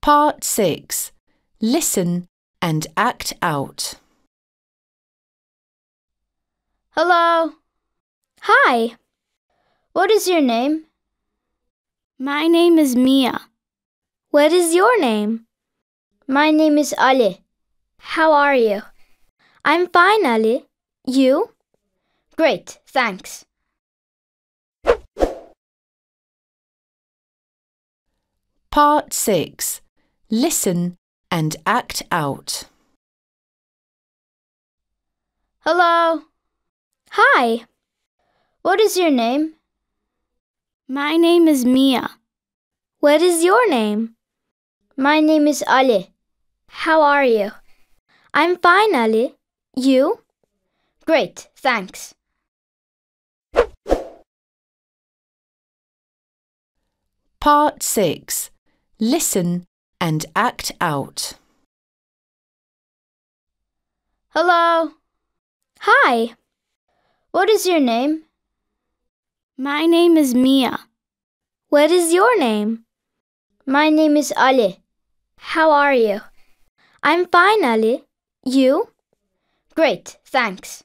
Part 6. Listen and act out. Hello. Hi. What is your name? My name is Mia. What is your name? My name is Ali. How are you? I'm fine, Ali. You? Great, thanks. Part 6. Listen and act out. Hello. Hi. What is your name? My name is Mia. What is your name? My name is Ali. How are you? I'm fine, Ali. You? Great, thanks. Part 6. Listen and act out. Hello. Hi. What is your name? My name is Mia. What is your name? My name is Ali. How are you? I'm fine, Ali. You? Great, thanks.